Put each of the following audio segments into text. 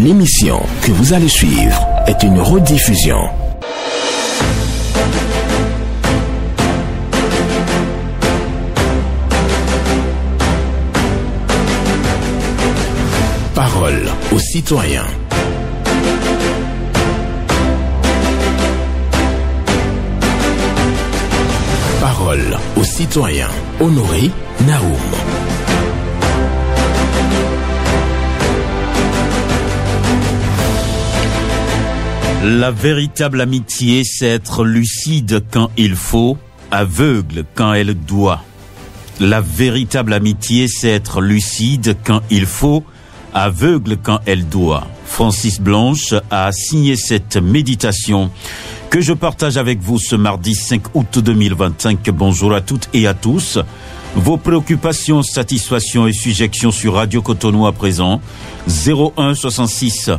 L'émission que vous allez suivre est une rediffusion. Parole aux citoyens. Parole aux citoyens. Honoré Naoum. La véritable amitié, c'est être lucide quand il faut, aveugle quand elle doit. La véritable amitié, c'est être lucide quand il faut, aveugle quand elle doit. Francis Blanche a signé cette méditation que je partage avec vous ce mardi 5 août 2025. Bonjour à toutes et à tous. Vos préoccupations, satisfactions et sujections sur Radio Cotonou à présent. 01 66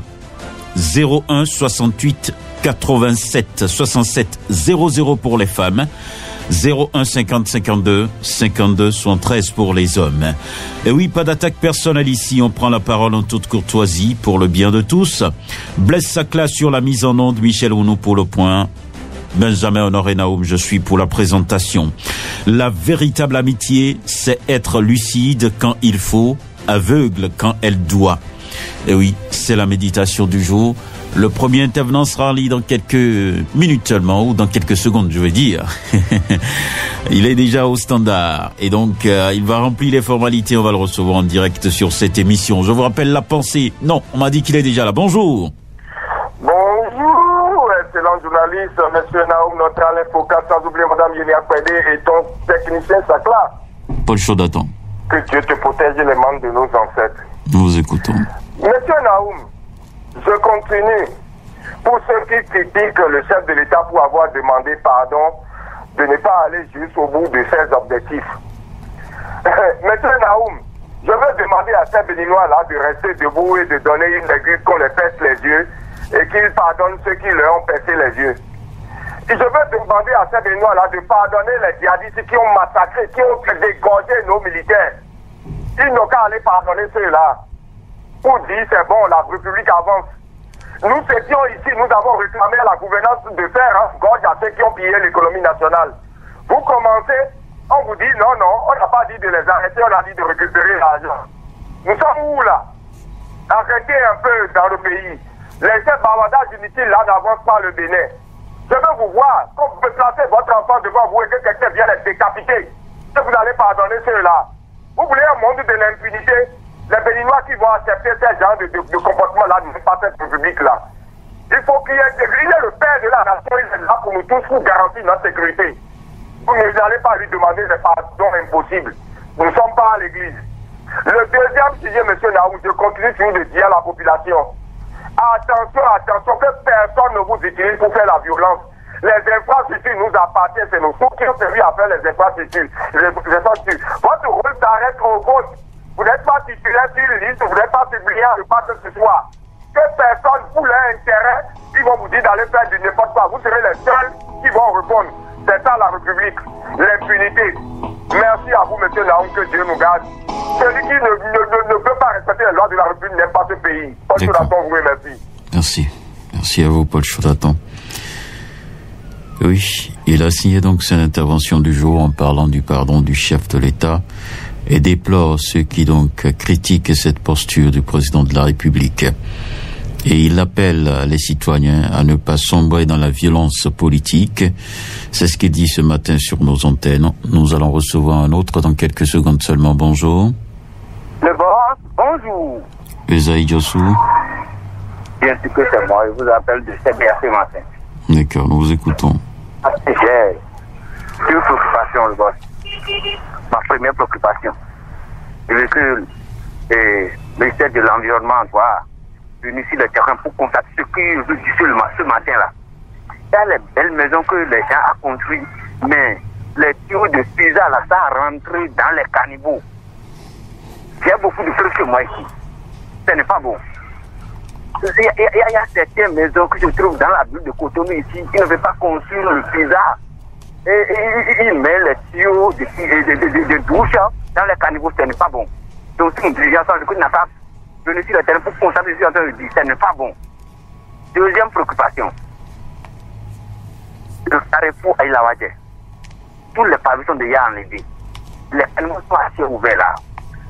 01 68 87 67 00 pour les femmes, 01 50 52 52 73 pour les hommes. Et oui, pas d'attaque personnelle ici, on prend la parole en toute courtoisie pour le bien de tous. Blaise Sacla sur la mise en onde, Michel Ounou pour le point. Benjamin Honoré Naoum, je suis pour la présentation. La véritable amitié, c'est être lucide quand il faut, aveugle quand elle doit. Et oui, c'est la méditation du jour. Le premier intervenant sera en ligne dans quelques minutes seulement, ou dans quelques secondes, je veux dire. Il est déjà au standard. Et donc, il va remplir les formalités. On va le recevoir en direct sur cette émission. Je vous rappelle la pensée. Non, on m'a dit qu'il est déjà là. Bonjour. Bonjour, excellent journaliste, monsieur Naoum, notre Alain Foucault, sans oublier madame Yénia Kwede et ton technicien Sacla. Paul Chaudatan. Que Dieu te protège les membres de nos ancêtres. Nous vous écoutons. Monsieur Naoum, je continue. Pour ceux qui critiquent le chef de l'État pour avoir demandé pardon de ne pas aller jusqu'au bout de ses objectifs. Monsieur Naoum, je veux demander à ces Béninois-là de rester debout et de donner une aiguille qu'on les pèse les yeux et qu'ils pardonnent ceux qui leur ont percé les yeux. Et je veux demander à ces Béninois-là de pardonner les djihadistes qui ont massacré, qui ont dégorgé nos militaires. Ils n'ont qu'à aller pardonner ceux-là. Pour dire c'est bon, la République avance. Nous étions ici, nous avons réclamé à la gouvernance de faire gorge à ceux qui ont pillé l'économie nationale. Vous commencez, on vous dit non, on n'a pas dit de les arrêter, on a dit de récupérer l'argent. Nous sommes où là? Arrêtez un peu dans le pays. Les bavardages inutiles là n'avancent pas le Bénin. Je veux vous voir, quand vous placez votre enfant devant vous et que quelqu'un vient les décapiter, que vous allez pardonner ceux-là. Vous voulez un monde de l'impunité? Les Béninois qui vont accepter ce genre de comportement-là ne sont pas cette République-là. Il faut qu'il y ait... Il est le père de la nation, il est là pour nous tous, pour garantir notre sécurité. Vous n'allez pas lui demander des pardons impossibles. Nous ne sommes pas à l'église. Le deuxième sujet, M. Naoum, je continue toujours de dire à la population, attention, que personne ne vous utilise pour faire la violence. Les infrastructures nous appartiennent, c'est nous tous qui ont servi à faire les infrastructures. Votre rôle s'arrête au vote. Vous n'êtes pas titulaire sur une liste, vous n'êtes pas publié à repas que ce soit. Que personne, pour leur intérêt, ils vont vous dire d'aller faire du n'importe quoi. Vous serez les seuls qui vont répondre. C'est ça la République, l'impunité. Merci à vous, monsieur Naoum, que Dieu nous garde. Celui qui ne peut pas respecter les lois de la République n'aime pas ce pays. Paul Chaudatan, vous remercie. Merci à vous, Paul Chaudatan. Oui, il a signé donc son intervention du jour en parlant du pardon du chef de l'État et déplore ceux qui donc critiquent cette posture du président de la République. Et il appelle les citoyens à ne pas sombrer dans la violence politique. C'est ce qu'il dit ce matin sur nos antennes. Nous allons recevoir un autre dans quelques secondes seulement. Bonjour. Le boss, bonjour. Esaïe Jossou. Bien sûr que c'est moi, je vous appelle de CBR ce matin. D'accord, nous vous écoutons. J'ai deux préoccupations, le boss. Ma première préoccupation, c'est que le ministère de l'Environnement doit venir sur le terrain pour constater ce que je dis ce matin-là. Il y a les belles maisons que les gens ont construites, mais les tuyaux de pizza, là, ça a rentré dans les caniveaux. Il y a beaucoup de choses que moi ici. Ce n'est pas bon. Il y a certaines maisons que je trouve dans la ville de Cotonou ici qui ne veulent pas construire le pizza. Et il met les tuyaux de douche dans les caniveaux, ce n'est pas bon. Donc, c'est une diligence, du coup, il n'a pas venir sur le terrain pour constater ce que je suis en train de dire. Ce n'est pas bon. Deuxième préoccupation. Le carrefour à Ilawadje. Tous les pavés sont déjà enlevés. Les animaux sont assez ouverts là.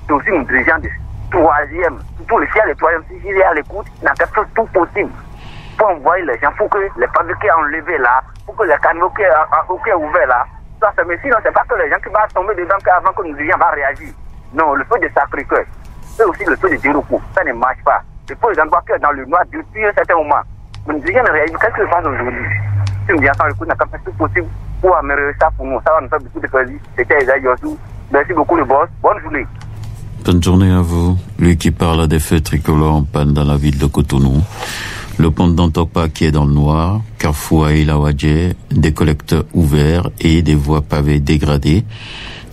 C'est aussi une dirigeante de troisième. Tous les chiens, les troisièmes, si j'ai à l'écoute, n'a qu'à faire tout possible pour envoyer les gens, pour que les pavés qui sont enlevés là, pour que les canaux qui sont ouverts là, ça se met. Sinon, c'est pas que les gens qui vont tomber dedans avant que nous dirigeants va réagir. Non, le feu de Sacré-Cœur, c'est aussi le feu de Djiroko. Ça ne marche pas. Le feu de Ndouaké dans le noir depuis un certain moment. Mais nous dirigeants ne réagissent. Qu'est-ce que je pense aujourd'hui? Si nous dirigeants l'écoute, n'a qu'à faire tout possible pour améliorer ça pour nous. Ça va nous faire beaucoup de plaisir. C'était Esaïe Yossou. Merci beaucoup, le boss. Bonne journée. Bonne journée à vous. Lui qui parle des feux tricolores en panne dans la ville de Cotonou. Le pont d'Antokpa qui est dans le noir, Carrefour à Ilawadje, des collecteurs ouverts et des voies pavées dégradées.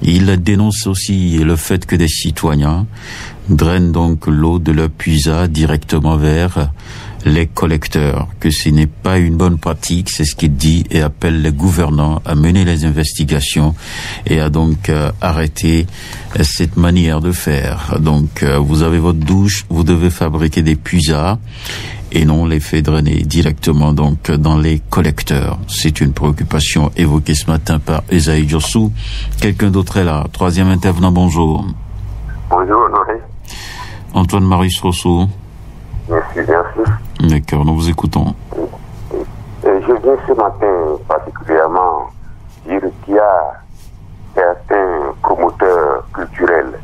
Il dénonce aussi le fait que des citoyens drainent donc l'eau de leur puisard directement vers les collecteurs, que ce n'est pas une bonne pratique, c'est ce qu'il dit, et appelle les gouvernants à mener les investigations et à donc arrêter cette manière de faire. Donc vous avez votre douche, vous devez fabriquer des puisards et non les faire drainer directement donc dans les collecteurs. C'est une préoccupation évoquée ce matin par Esaïe Yossou. Quelqu'un d'autre est là. Troisième intervenant, bonjour. Bonjour, Honoré. Antoine-Marie Rousseau. Merci. D'accord, nous vous écoutons. Je viens ce matin particulièrement dire qu'il y a certains promoteurs culturels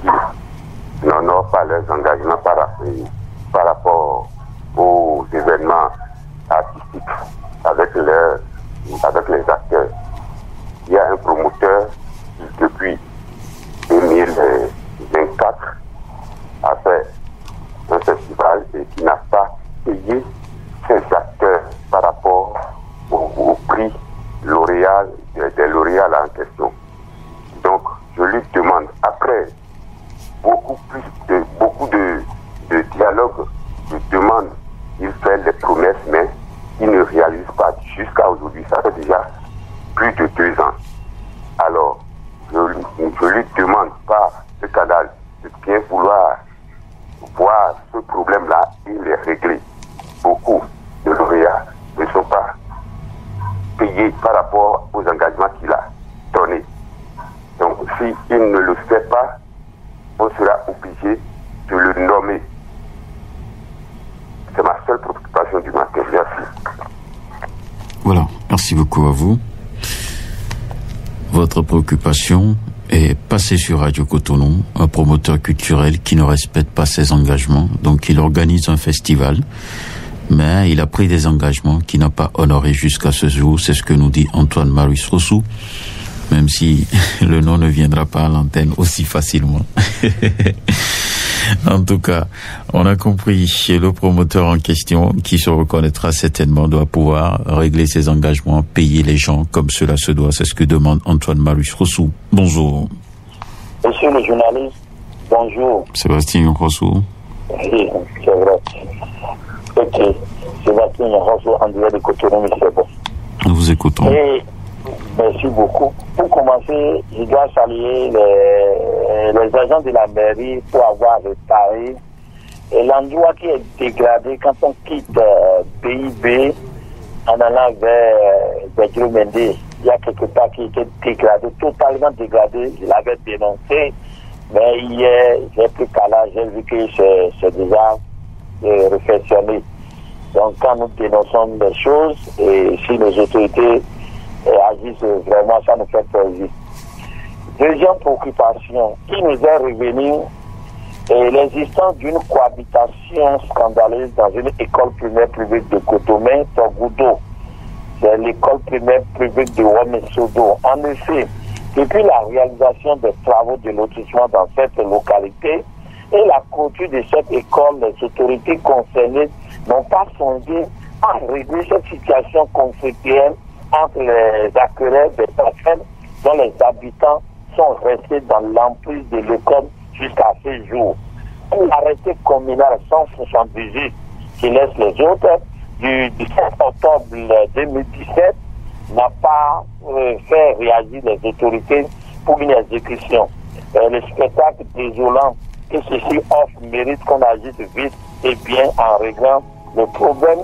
qui n'honorent pas leurs engagements par rapport aux événements artistiques avec les acteurs. Il y a un promoteur qui, depuis 2024, a fait un festival et qui n'a pas payé ses acteurs par rapport au prix lauréat, des lauréats en question. Donc, je lui demande, après beaucoup de dialogue, je demande, il fait des promesses, mais il ne réalise pas jusqu'à aujourd'hui. Ça fait déjà plus de 2 ans. Alors, je lui demande par ce canal de bien vouloir voir ce problème-là et les régler. Beaucoup de lauréats ne sont pas payés par rapport aux engagements qu'il a donnés. Donc, s'il ne le fait pas, on sera obligé de le nommer. C'est ma seule préoccupation du matin. Merci. Voilà, merci beaucoup à vous. Votre préoccupation est passée sur Radio Cotonou, un promoteur culturel qui ne respecte pas ses engagements. Donc il organise un festival, mais il a pris des engagements qu'il n'a pas honorés jusqu'à ce jour. C'est ce que nous dit Antoine-Marie Rousseau, même si le nom ne viendra pas à l'antenne aussi facilement. En tout cas, on a compris que le promoteur en question, qui se reconnaîtra certainement, doit pouvoir régler ses engagements, payer les gens comme cela se doit. C'est ce que demande Antoine-Marie Rousseau. Bonjour. Monsieur le journaliste, bonjour. Sébastien Rousseau. Oui, c'est vrai. Ok. Sébastien Rousseau, en direct de Cotonou, c'est bon. Nous vous écoutons. Et merci beaucoup. Pour commencer, je dois saluer les agents de la mairie pour avoir réparé l'endroit qui est dégradé quand on quitte PIB en allant vers Djiromende. Il y a quelque part qui était dégradé, totalement dégradé. Je l'avais dénoncé, mais hier, j'ai pris qu'à là, j'ai vu que c'est déjà réflexionné. Donc, quand nous dénonçons des choses, et si les autorités agissent vraiment, ça nous fait plaisir. Deuxième préoccupation qui nous est revenue est l'existence d'une cohabitation scandaleuse dans une école primaire privée de Cotomé, Togoudo. C'est l'école primaire privée de Wamesodo. En effet, depuis la réalisation des travaux de lotissement dans cette localité et la clôture de cette école, les autorités concernées n'ont pas songé à régler cette situation conflictuelle entre les acquéreurs des personnes dont les habitants sont restés dans l'emprise de l'école jusqu'à ce jour. L'arrêté communal 178 qui laisse les autres du 17 octobre 2017 n'a pas fait réagir les autorités pour une exécution. Le spectacle désolant que ceci offre mérite qu'on agisse vite et bien en réglant le problème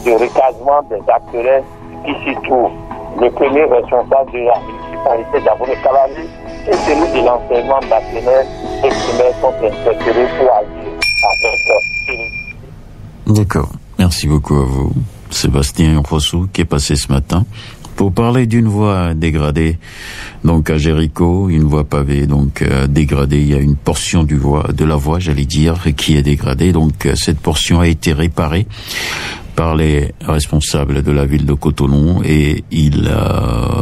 de recasement des acteurs qui s'y trouvent. Le premier responsable de la municipalité d'Abomey-Calavi et celui de l'enseignement national et primaire sont interpellés pour agir avec D'accord. Merci beaucoup à vous, Sébastien Rossou, qui est passé ce matin pour parler d'une voie dégradée. Donc à Jéricho, une voie pavée, donc dégradée. Il y a une portion de la voie, j'allais dire, qui est dégradée. Donc cette portion a été réparée par les responsables de la ville de Cotonou et il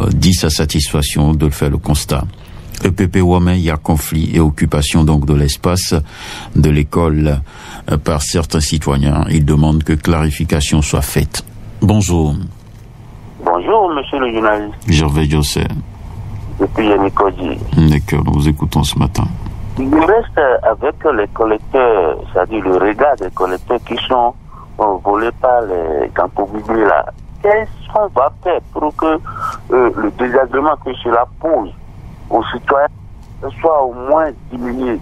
dit sa satisfaction de faire le constat. EPP Ouamé, il y a conflit et occupation donc de l'espace de l'école par certains citoyens. Il demande que clarification soit faite. Bonjour. Bonjour, monsieur le journaliste. Gervais José. Depuis Yannick-Odji. D'accord, nous vous écoutons ce matin. Il reste avec les collecteurs, c'est-à-dire le regard des collecteurs qui sont volés par les campobidés là. Qu'est-ce qu'on va faire pour que le désagrément que cela pose aux citoyens soit au moins diminué?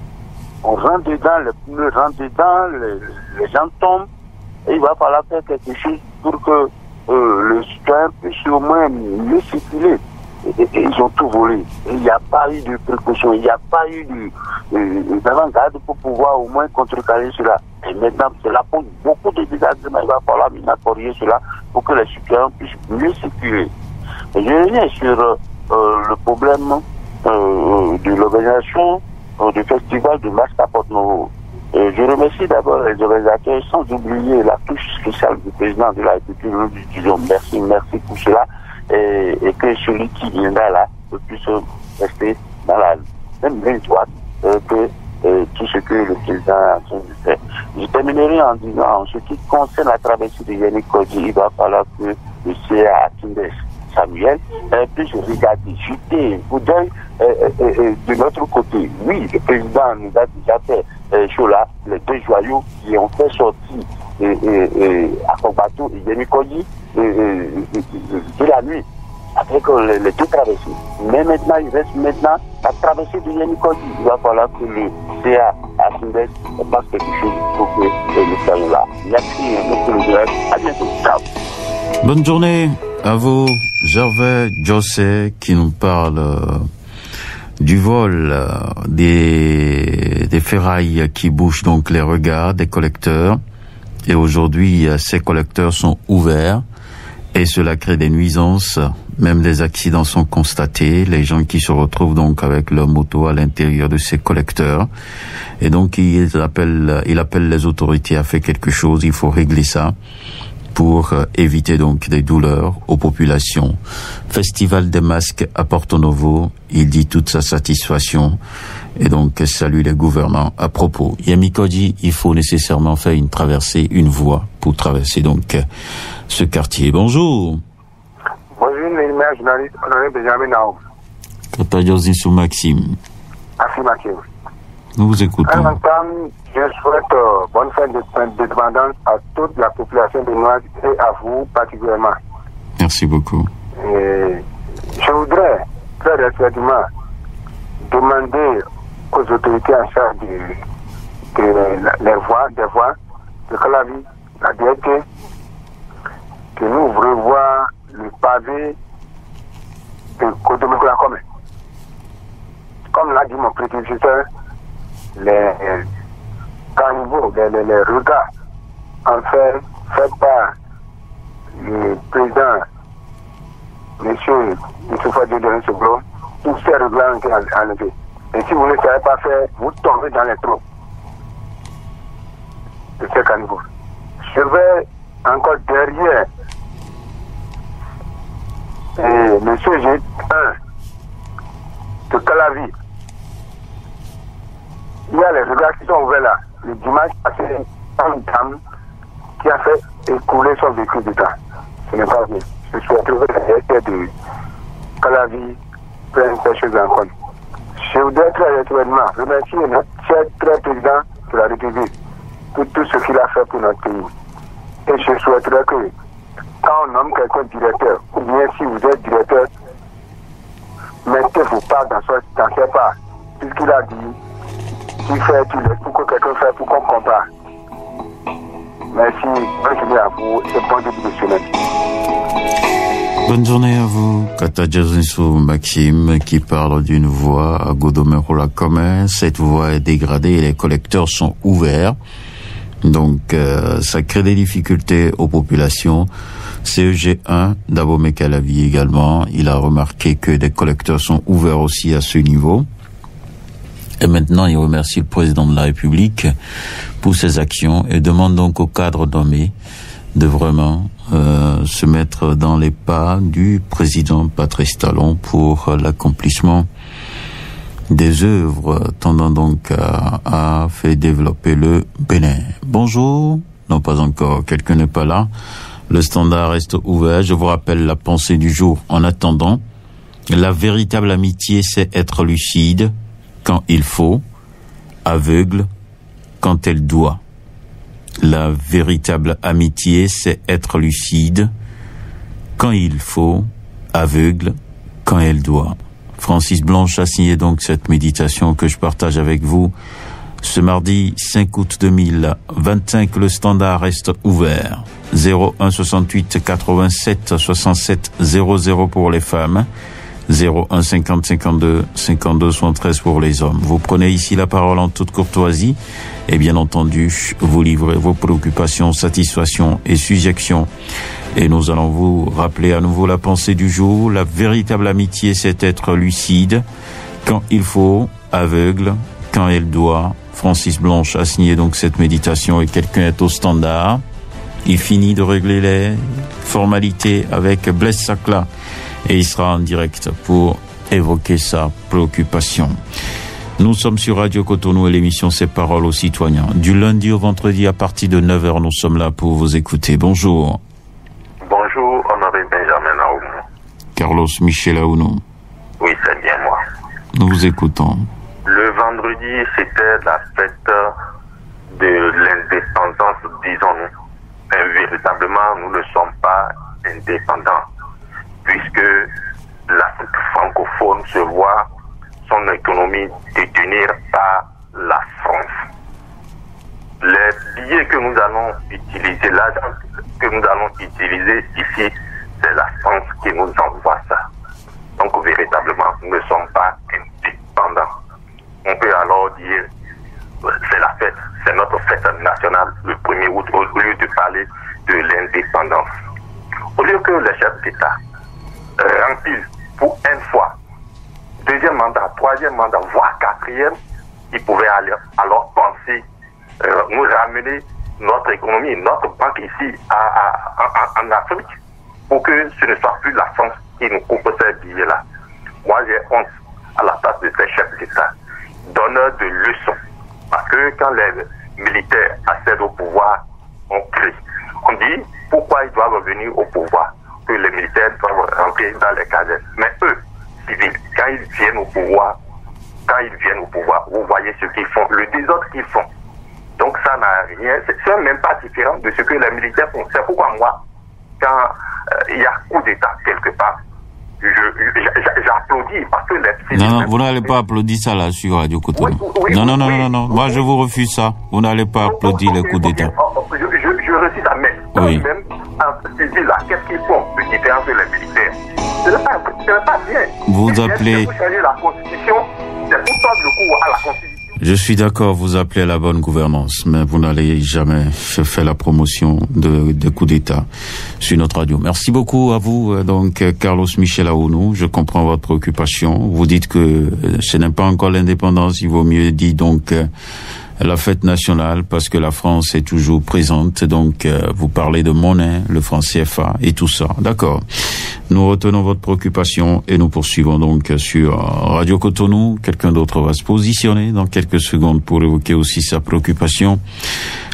On rentre dedans, les pneus rentrent dedans, les gens tombent, et il va falloir faire quelque chose pour que le citoyen puisse au moins mieux circuler. Et ils ont tout volé. Il n'y a pas eu de précaution, il n'y a pas eu d'avant-garde pour pouvoir au moins contrecarrer cela. Et maintenant, cela pose beaucoup de désagréments. Il va falloir corriger cela pour que les citoyens puissent mieux circuler. Et je reviens sur le problème de l'organisation du festival de Masque à Porto-Novo. Je remercie d'abord les organisateurs, sans oublier la touche spéciale du président de la République. Nous lui disons merci pour cela, et que celui qui viendra là puisse rester dans la même ligne droite que tout ce que le président a en train de faire. Je terminerai en disant, en ce qui concerne la traversée de Yannick-Odji, il va falloir que le CA Akindes Samuel puisse regarder, jeter un coup d'œil de notre côté. Oui, le président nous a déjà fait là, les deux joyaux qui ont fait sortir à Kogbato et Yannick-Odji de la nuit avec les deux traversées. Mais maintenant, il reste la traversée de Yannick-Odji. Il va falloir que le CA Akindes fasse quelque chose pour que nous soyons là. Merci, monsieur le directeur. À bientôt. Ciao. Bonne journée à vous, Gervais José, qui nous parle du vol des ferrailles qui bouchent donc les regards des collecteurs. Et aujourd'hui, ces collecteurs sont ouverts et cela crée des nuisances. Même des accidents sont constatés. Les gens qui se retrouvent donc avec leur moto à l'intérieur de ces collecteurs. Et donc, il appelle les autorités à faire quelque chose. Il faut régler ça pour éviter donc des douleurs aux populations. Festival des masques à Porto-Novo, il dit toute sa satisfaction et donc salue les gouvernants à propos. Yannick-Odji, il faut nécessairement faire une traversée, une voie pour traverser donc ce quartier. Bonjour. Bonjour, les journalistes, honoré Benjamin Naoum. Katajosi sous Maxime. Merci, Maxime. Nous vous écoutons. En même temps, je souhaite bonne fin d'indépendance à toute la population de Noailles et à vous particulièrement. Merci beaucoup. Et je voudrais très respectueusement demander aux autorités en charge des voies de Calavi, la DRT, que nous revoient le pavé de Cotonou-la commun. Comme l'a dit mon prédécesseur, les carnivaux, les regards en fait par le président, monsieur Youssoufa Diodone Seblo, tous ces regards ont été enlevés. Et si vous ne savez pas faire, vous tombez dans les trous de ces carnivaux. Je vais encore derrière le CG1 de Calavi. Il y a les regards qui sont ouverts là. Le dimanche passé, une dame qui a fait écouler son véhicule dedans. Ce n'est pas bien. Je suis retrouvé à l'intérieur de Calavi, plein de choses en compte. Je voudrais très naturellement remercier notre cher très président de la République pour tout ce qu'il a fait pour notre pays. Et je souhaiterais que quand on nomme quelqu'un directeur, ou bien si vous êtes directeur, mettez vos pas dans ses pas. Puisqu'il a dit tu fais, tu laisses pour que quelqu'un fasse pour qu'on compare. Merci, bonne journée à vous et bon début de semaine. Bonne journée à vous. Katajazinsou Maxime qui parle d'une voie à Godomerola commun. Cette voie est dégradée et les collecteurs sont ouverts. Donc, ça crée des difficultés aux populations. CEG1, Dabo Mekalavi également, il a remarqué que des collecteurs sont ouverts aussi à ce niveau. Et maintenant, il remercie le président de la République pour ses actions et demande donc au cadre nommé de vraiment se mettre dans les pas du président Patrice Talon pour l'accomplissement des œuvres tendant donc à faire développer le Bénin. Bonjour. Non, pas encore. Quelqu'un n'est pas là. Le standard reste ouvert. Je vous rappelle la pensée du jour. En attendant, la véritable amitié, c'est être lucide quand il faut, aveugle quand elle doit. La véritable amitié, c'est être lucide quand il faut, aveugle quand elle doit. Francis Blanche a signé donc cette méditation que je partage avec vous. Ce mardi 5 août 2025, le standard reste ouvert. 01 68 87 67 00 pour les femmes. 01 50 52 52 73 pour les hommes. Vous prenez ici la parole en toute courtoisie et bien entendu, vous livrez vos préoccupations, satisfactions et suggestions. Et nous allons vous rappeler à nouveau la pensée du jour. La véritable amitié, c'est être lucide quand il faut, aveugle quand elle doit. Francis Blanche a signé donc cette méditation et quelqu'un est au standard. Il finit de régler les formalités avec Blaise Sacla et il sera en direct pour évoquer sa préoccupation. Nous sommes sur Radio Cotonou et l'émission C'est Paroles aux citoyens. Du lundi au vendredi à partir de 9h, nous sommes là pour vous écouter. Bonjour. Bonjour, honoré Benjamin Aoumou. Carlos Michel Aounou. Oui, c'est bien moi. Nous vous écoutons. Le vendredi, c'était la fête de l'indépendance, disons-nous. Mais véritablement, nous ne sommes pas indépendants, puisque l'Afrique francophone se voit son économie détenir par la France. Les billets que nous allons utiliser, l'argent que nous allons utiliser ici, c'est la France qui nous envoie ça. Donc véritablement, nous ne sommes pas indépendants. On peut alors dire, c'est la fête, c'est notre fête nationale, le 1er août, au lieu de parler de l'indépendance. Au lieu que les chefs d'État remplissent pour une fois, deuxième mandat, troisième mandat, voire quatrième, ils pouvaient alors penser nous ramener notre économie, notre banque ici en Afrique, pour que ce ne soit plus la France qui nous coupe ces billets-là. Moi, j'ai honte à la place de ces chefs d'État, donneurs de leçons. Parce que quand les militaires accèdent au pouvoir, on crie. On dit pourquoi ils doivent revenir au pouvoir, que les militaires doivent rentrer dans les casernes. Mais eux, civils, quand ils viennent au pouvoir, vous voyez ce qu'ils font, le désordre qu'ils font. Donc ça n'a rien, c'est même pas différent de ce que les militaires font. C'est pourquoi moi, quand il y a coup d'État quelque part, j'applaudis parce que les civils... Non, vous n'allez pas applaudir ça là sur Radio Cotonou. Oui, non. Moi, je vous refuse ça. Vous n'allez pas applaudir les coups d'État. Je refuse ça, mais oui. Même en civil là, qu'est-ce qu'ils font de différence de les militaires? Ce n'est pas bien. Vous appelez... Pour changer la Constitution, c'est pour tordre le cou à la Constitution. Je suis d'accord, vous appelez à la bonne gouvernance, mais vous n'allez jamais faire la promotion de coups d'État sur notre radio. Merci beaucoup à vous, donc, Carlos Michel Aounou. Je comprends votre préoccupation. Vous dites que ce n'est pas encore l'indépendance, il vaut mieux dire donc la fête nationale parce que la France est toujours présente. Donc, vous parlez de monnaie, le franc CFA et tout ça. D'accord. Nous retenons votre préoccupation et nous poursuivons donc sur Radio Cotonou. Quelqu'un d'autre va se positionner dans quelques secondes pour évoquer aussi sa préoccupation.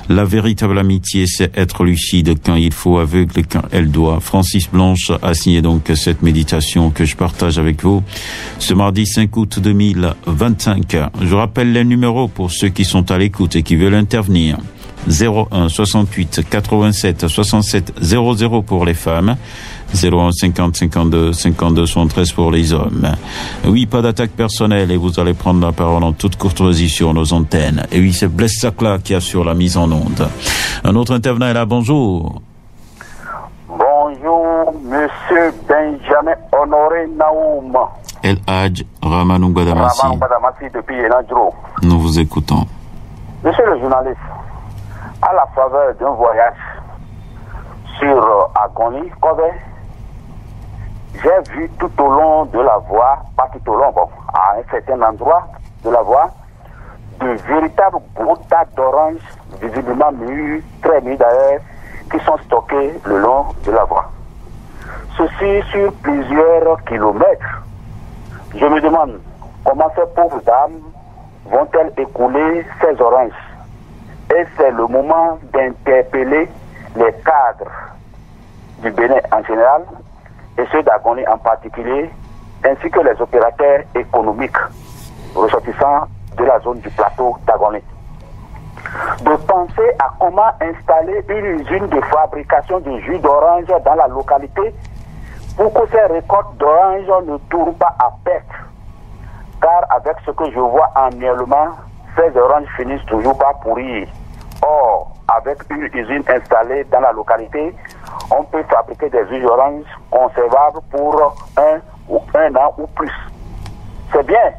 La véritable amitié, c'est être lucide quand il faut, aveugle quand elle doit. Francis Blanche a signé donc cette méditation que je partage avec vous ce mardi 5 août 2025. Je rappelle les numéros pour ceux qui sont à l'écoute et qui veulent intervenir. 01 68 87 67 00 pour les femmes, 01 50 52 52 73 pour les hommes. Oui, pas d'attaque personnelle et vous allez prendre la parole en toute courtoisie sur nos antennes. Et oui, c'est Blaise Sacla qui assure la mise en onde. Un autre intervenant est là, bonjour. Bonjour, monsieur Benjamin Honoré Naoum. El Hadj Ramanou Badamassi. Ramanou Badamassi depuis Enadro. Nous vous écoutons. Monsieur le journaliste, à la faveur d'un voyage sur Agoni, Kobe, j'ai vu tout au long de la voie, pas tout au long, bon, à un certain endroit de la voie, de véritables gros tas d'oranges, visiblement mûrs, très mûrs d'ailleurs, qui sont stockés le long de la voie. Ceci sur plusieurs kilomètres. Je me demande comment ces pauvres dames vont-elles écouler ces oranges. Et c'est le moment d'interpeller les cadres du Bénin en général et ceux d'Agoni en particulier, ainsi que les opérateurs économiques ressortissants de la zone du plateau d'Agoni, de penser à comment installer une usine de fabrication de jus d'orange dans la localité pour que ces récoltes d'orange ne tournent pas à perte. Car avec ce que je vois annuellement, ces oranges finissent toujours par pourrir. Or, avec une usine installée dans la localité, on peut fabriquer des jus d'orange conservables pour un an ou plus. C'est bien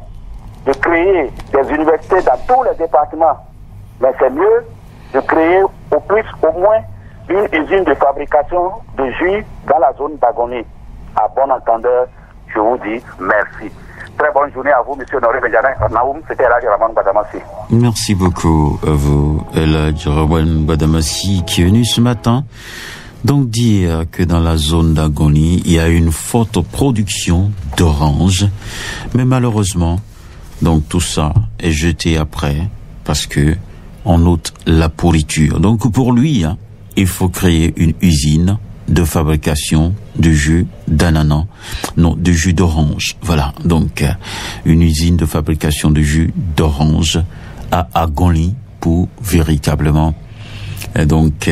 de créer des universités dans tous les départements, mais c'est mieux de créer au moins une usine de fabrication de jus dans la zone d'Agoni. À bon entendeur, je vous dis merci. Très bonne journée à vous, monsieur Honoré Benjamin Naoum. C'était El Hadj Ramanou Badamassi. Merci beaucoup à vous, El Hadj Ramanou Badamassi, qui est venu ce matin donc dire que dans la zone d'Agoni, il y a une forte production d'oranges, mais malheureusement, donc tout ça est jeté après parce que on note la pourriture. Donc pour lui, il faut créer une usine de fabrication de jus d'ananas, non, de jus d'orange. Voilà, donc une usine de fabrication de jus d'orange à Agoni pour véritablement donc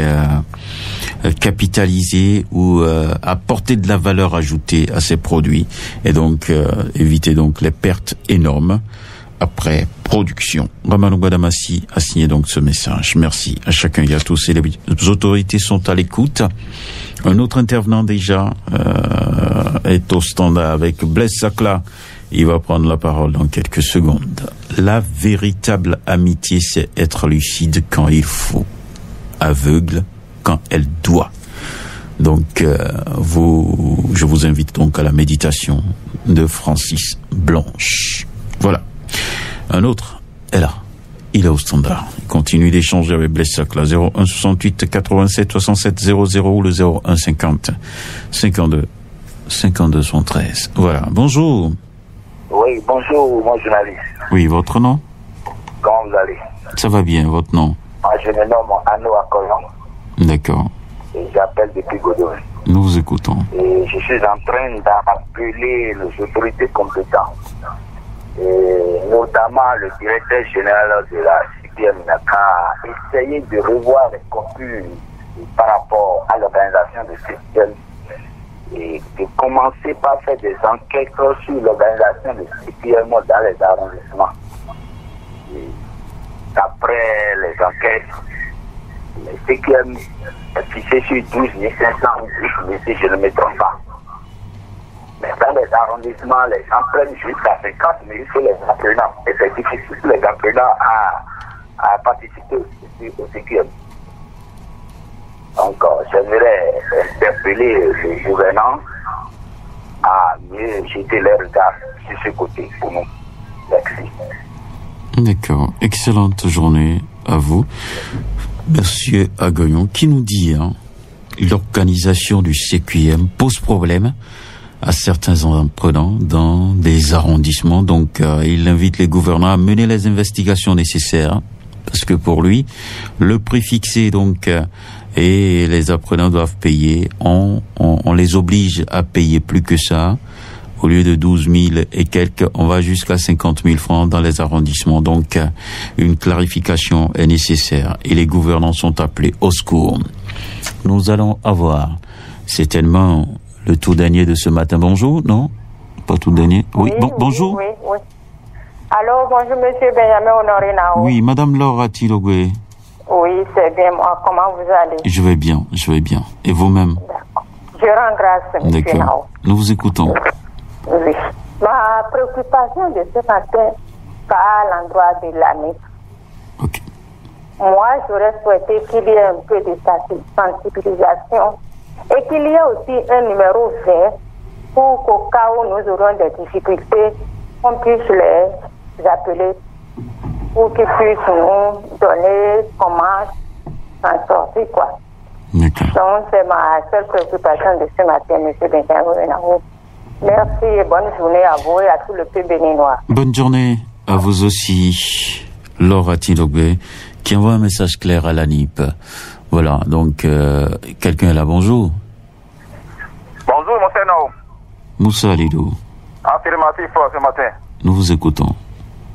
capitaliser ou apporter de la valeur ajoutée à ces produits et donc éviter donc les pertes énormes après production. Ramanou Badamassi a signé donc ce message. Merci à chacun et à tous. Et les autorités sont à l'écoute. Un autre intervenant déjà est au standard avec Blaise Sacla. Il va prendre la parole dans quelques secondes. La véritable amitié, c'est être lucide quand il faut, aveugle quand elle doit. Donc, je vous invite donc à la méditation de Francis Blanche. Voilà. Un autre est là. Il est au standard. Il continue d'échanger avec Blaise Sacla. 01 68 87 67 00 ou le 01 50 52 52 113. Voilà. Bonjour. Oui, bonjour, mon journaliste. Oui, votre nom? Comment vous allez? Ça va bien, votre nom? Moi, je me nomme Anno Akoyon. D'accord. Et j'appelle depuis Godoy. Nous vous écoutons. Et je suis en train d'appeler les autorités compétentes. Et notamment le directeur général de la CPM n'a qu'à essayer de revoir les contours par rapport à l'organisation de CPM et de commencer par faire des enquêtes sur l'organisation de CPM dans les arrondissements. Et après les enquêtes, le CPM est fixé sur 12 500 si je ne me trompe pas. Mais dans les arrondissements, les gens prennent jusqu'à 50 000 sur les apprenants. Et c'est difficile pour les apprenants à participer au CQM. Donc, j'aimerais interpeller les gouvernants à mieux jeter leur regard sur ce côté pour nous. Merci. D'accord. Excellente journée à vous. Monsieur Agoyon, qui nous dit l'organisation du CQM pose problème à certains apprenants dans des arrondissements. Donc, il invite les gouvernants à mener les investigations nécessaires parce que pour lui, le prix fixé donc et les apprenants doivent payer. On les oblige à payer plus que ça Au lieu de 12 000 et quelques, on va jusqu'à 50 000 francs dans les arrondissements. Donc, une clarification est nécessaire et les gouvernants sont appelés au secours. Nous allons avoir certainement le tout dernier de ce matin. Bonjour, non? Pas tout dernier? Oui, bonjour. Oui. Allô, bonjour, monsieur Benjamin Honoré Nao. Oui, madame Laura Tilogwe. Oui, c'est bien moi. Comment vous allez? Je vais bien. Et vous-même? D'accord. Je rends grâce, monsieur Nao. D'accord. Nous vous écoutons. Oui. Ma préoccupation de ce matin va à l'endroit de l'année. Ok. Moi, j'aurais souhaité qu'il y ait un peu de sensibilisation et qu'il y ait aussi un numéro vert pour qu'au cas où nous aurons des difficultés, on puisse les appeler pour qu'ils puissent nous donner comment s'en sortir, quoi. D'accord. Donc, c'est ma seule préoccupation de ce matin, M. Benjamin. Merci et bonne journée à vous et à tout le peuple béninois. Bonne journée à vous aussi, Laura Tilogwe, qui envoie un message clair à l'ANIP. Voilà, donc, quelqu'un est là, bonjour. Bonjour, mon Nao. Moussa Alidou. Affirmatif ce matin. Nous vous écoutons.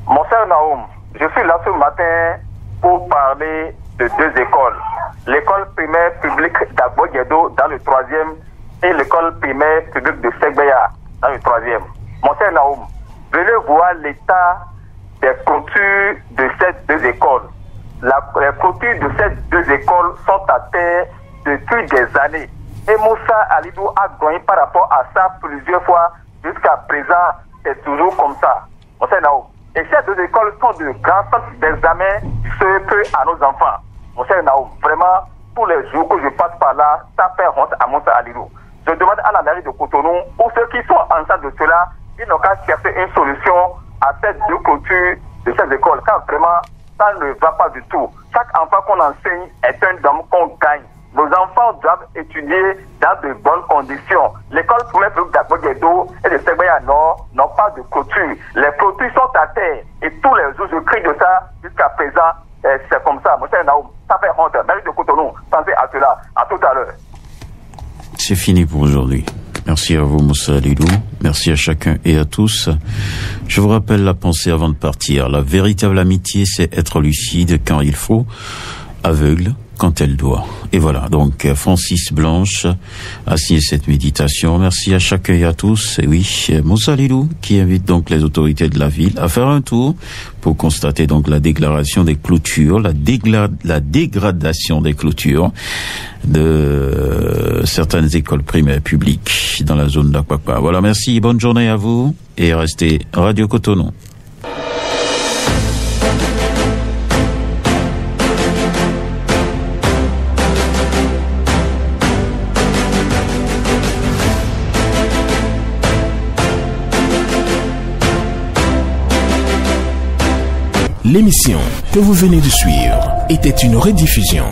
Mon cher Naoum, je suis là ce matin pour parler de deux écoles. L'école primaire publique d'Agboguedo dans le 3e et l'école primaire publique de Segbeya dans le 3e. Mon cher Naoum, venez voir l'état des clôtures de ces deux écoles. Les clôtures de ces deux écoles sont à terre depuis des années. Et Moussa Alidou a grogné par rapport à ça plusieurs fois. Jusqu'à présent, c'est toujours comme ça. Mon cher Naoum. Et ces deux écoles sont de grands centres d'examen du CEP à nos enfants. Mon cher Naoum, vraiment, tous les jours que je passe par là, ça fait honte à Moussa Alidou. Je demande à la mairie de Cotonou, ou ceux qui sont en charge de cela, ils n'ont qu'à chercher une solution à ces deux clôtures de ces écoles. Car vraiment, ça ne va pas du tout. Chaque enfant qu'on enseigne est un dôme qu'on gagne. Nos enfants doivent étudier dans de bonnes conditions. L'école primaire publique d'Agboguedo et de Segbeya Nord n'ont pas de clôture. Les clôtures sont à terre. Et tous les jours, je crie de ça. Jusqu'à présent, c'est comme ça. Monsieur Naoum, ça fait honte. Mairie de Cotonou, pensez à cela. À tout à l'heure. C'est fini pour aujourd'hui. Merci à vous, Moussa Alidou. Merci à chacun et à tous. Je vous rappelle la pensée avant de partir. La véritable amitié, c'est être lucide quand il faut, aveugle quand elle doit. Et voilà, donc Francis Blanche a signé cette méditation. Merci à chacun et à tous. Et oui, Moussa Alidou qui invite donc les autorités de la ville à faire un tour pour constater donc la déclaration des clôtures, la dégradation des clôtures de certaines écoles primaires publiques dans la zone d'Akwakwa. Voilà, merci, bonne journée à vous et restez Radio Cotonou. L'émission que vous venez de suivre était une rediffusion.